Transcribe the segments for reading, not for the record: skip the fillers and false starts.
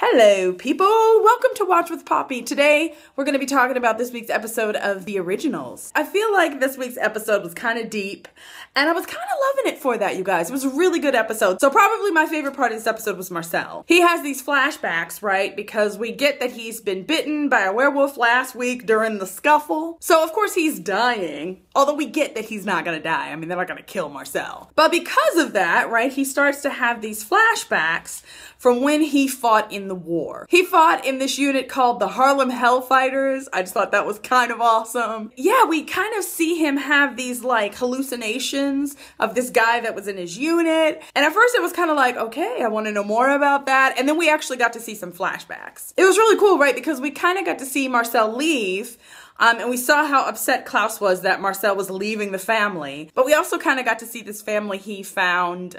Hello people, welcome to Watch with Poppy. Today we're going to be talking about this week's episode of The Originals. I feel like this week's episode was kind of deep and I was kind of loving it for that, you guys. It was a really good episode. So probably my favorite part of this episode was Marcel. He has these flashbacks, right? Because we get that he's been bitten by a werewolf last week during the scuffle. So of course he's dying, although we get that he's not going to die. I mean, they're not going to kill Marcel. But because of that, right, he starts to have these flashbacks from when he fought in the war. He fought in this unit called the Harlem Hellfighters. I just thought that was kind of awesome. Yeah, we kind of see him have these like hallucinations of this guy that was in his unit. And at first it was kind of like, okay, I want to know more about that. And then we actually got to see some flashbacks. It was really cool, right? Because we kind of got to see Marcel leave. And we saw how upset Klaus was that Marcel was leaving the family. But we also kind of got to see this family he found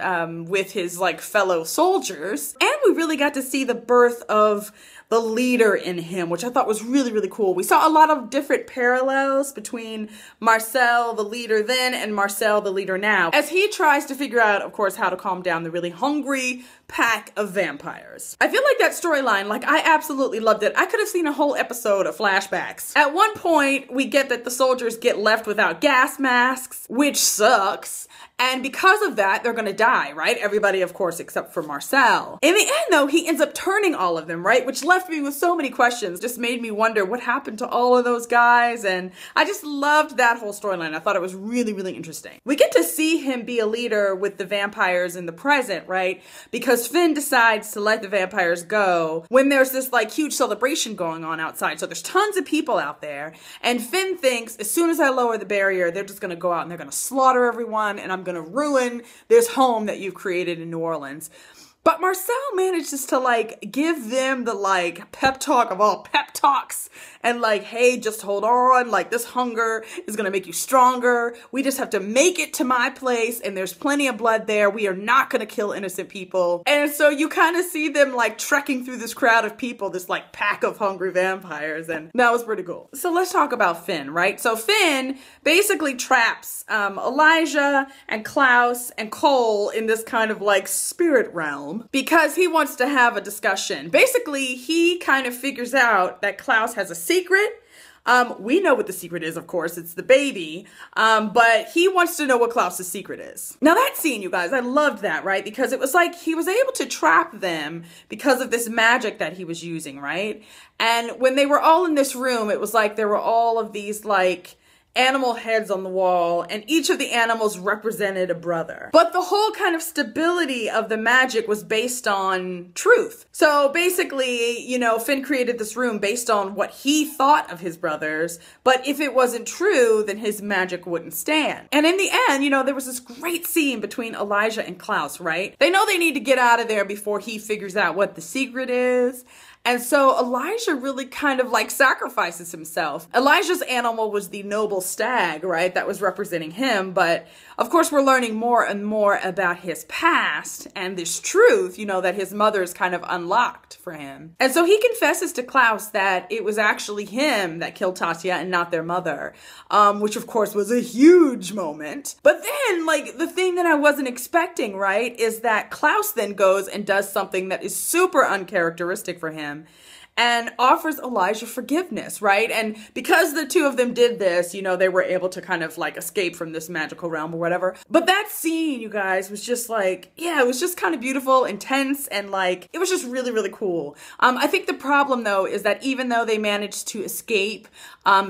with his like fellow soldiers. And we really got to see the birth of the leader in him, which I thought was really, really cool. We saw a lot of different parallels between Marcel, the leader then, and Marcel, the leader now, as he tries to figure out, of course, how to calm down the really hungry pack of vampires. I feel like that storyline, like I absolutely loved it. I could have seen a whole episode of flashbacks. At one point, we get that the soldiers get left without gas masks, which sucks. And because of that, they're gonna die, right? Everybody, of course, except for Marcel. In the end, though, he ends up turning all of them, right? Which left me with so many questions, just made me wonder what happened to all of those guys. And I just loved that whole storyline. I thought it was really, really interesting. We get to see him be a leader with the vampires in the present, right? Because Finn decides to let the vampires go when there's this like huge celebration going on outside. So there's tons of people out there. And Finn thinks as soon as I lower the barrier, they're just gonna go out and they're gonna slaughter everyone and I'm gonna ruin this home that you've created in New Orleans. But Marcel manages to like give them the like pep talk of all pep talks and like, hey, just hold on. Like this hunger is going to make you stronger. We just have to make it to my place and there's plenty of blood there. We are not going to kill innocent people. And so you kind of see them like trekking through this crowd of people, this like pack of hungry vampires. And that was pretty cool. So let's talk about Finn, right? So Finn basically traps Elijah and Klaus and Cole in this kind of like spirit realm, because he wants to have a discussion. Basically, he kind of figures out that Klaus has a secret. We know what the secret is, of course, it's the baby, but he wants to know what Klaus's secret is. Now that scene, you guys, I loved that, right? Because it was like he was able to trap them because of this magic that he was using, right? And when they were all in this room, it was like there were all of these like animal heads on the wall, and each of the animals represented a brother. But the whole kind of stability of the magic was based on truth. So basically, you know, Finn created this room based on what he thought of his brothers, but if it wasn't true, then his magic wouldn't stand. And in the end, you know, there was this great scene between Elijah and Klaus, right? They know they need to get out of there before he figures out what the secret is. And so Elijah really kind of like sacrifices himself. Elijah's animal was the noble stag, right? That was representing him. But of course, we're learning more and more about his past and this truth, you know, that his mother is kind of unlocked for him. And so he confesses to Klaus that it was actually him that killed Tatya and not their mother, which of course was a huge moment. But then like the thing that I wasn't expecting, right, is that Klaus then goes and does something that is super uncharacteristic for him and offers Elijah forgiveness, right? And because the two of them did this, you know, they were able to kind of like escape from this magical realm or whatever. But that scene, you guys, was just like, yeah, it was just kind of beautiful, intense, and like, it was just really, really cool. I think the problem though is that even though they managed to escape,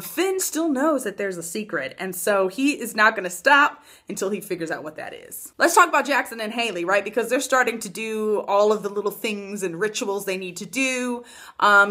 Finn still knows that there's a secret. And so he is not gonna stop until he figures out what that is. Let's talk about Jackson and Hayley, right? Because they're starting to do all of the little things and rituals they need to do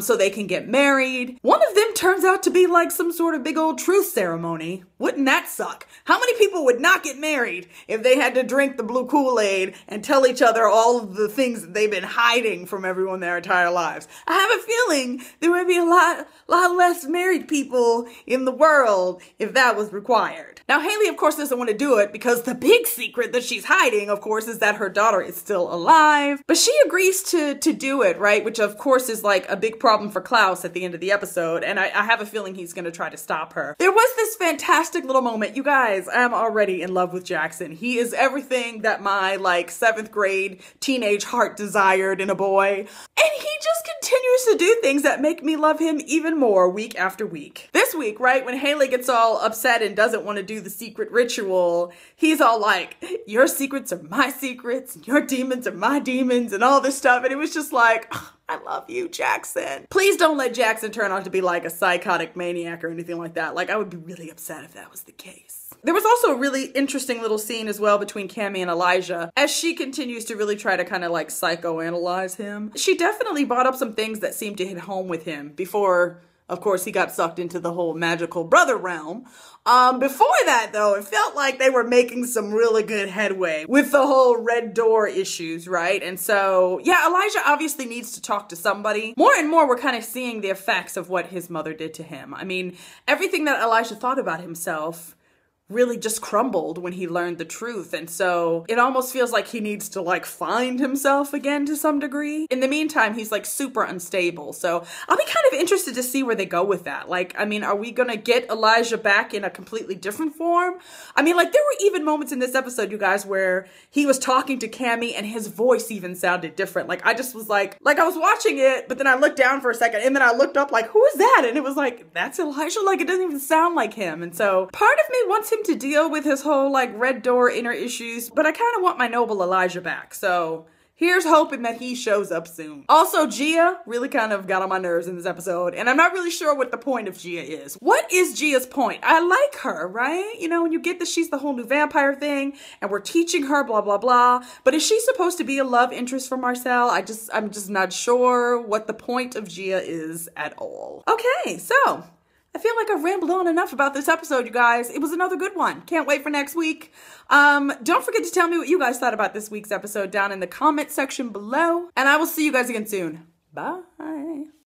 so they can get married. One of them turns out to be like some sort of big old truth ceremony. Wouldn't that suck? How many people would not get married if they had to drink the blue Kool-Aid and tell each other all of the things that they've been hiding from everyone their entire lives? I have a feeling there would be a lot less married people in the world if that was required. Now, Hayley, of course, doesn't want to do it because the big secret that she's hiding, of course, is that her daughter is still alive. But she agrees to do it, right? Which, of course, is like a big problem for Klaus at the end of the episode. And I have a feeling he's gonna try to stop her. There was this fantastic little moment. You guys, I'm already in love with Jackson. He is everything that my like 7th grade teenage heart desired in a boy. And he just continues to do things that make me love him even more week after week. This week, right, when Hayley gets all upset and doesn't want to do the secret ritual, he's all like, your secrets are my secrets, and your demons are my demons, and all this stuff. And it was just like, I love you, Jackson. Please don't let Jackson turn out to be like a psychotic maniac or anything like that. Like, I would be really upset if that was the case. There was also a really interesting little scene as well between Cammy and Elijah as she continues to really try to kind of like psychoanalyze him. She definitely brought up some things that seemed to hit home with him before, of course, he got sucked into the whole magical brother realm. Before that, though, it felt like they were making some really good headway with the whole red door issues, right? And so, yeah, Elijah obviously needs to talk to somebody. More and more, we're kind of seeing the effects of what his mother did to him. I mean, everything that Elijah thought about himself really just crumbled when he learned the truth. And so it almost feels like he needs to like find himself again to some degree. In the meantime, he's like super unstable. So I'll be kind of interested to see where they go with that. Like, I mean, are we gonna get Elijah back in a completely different form? I mean, like there were even moments in this episode, you guys, where he was talking to Cammy and his voice even sounded different. Like I just was like I was watching it, but then I looked down for a second and then I looked up like, who is that? And it was like, that's Elijah. Like it doesn't even sound like him. And so part of me wants him to deal with his whole like red door inner issues, but I kind of want my noble Elijah back. So here's hoping that he shows up soon. Also, Gia really kind of got on my nerves in this episode, and I'm not really sure what the point of Gia is. What is Gia's point? I like her, right? You know, when you get that she's the whole new vampire thing, and we're teaching her blah, blah, blah. But is she supposed to be a love interest for Marcel? I'm just not sure what the point of Gia is at all. Okay, so I feel like I've rambled on enough about this episode, you guys. It was another good one. Can't wait for next week. Don't forget to tell me what you guys thought about this week's episode down in the comment section below. And I will see you guys again soon. Bye.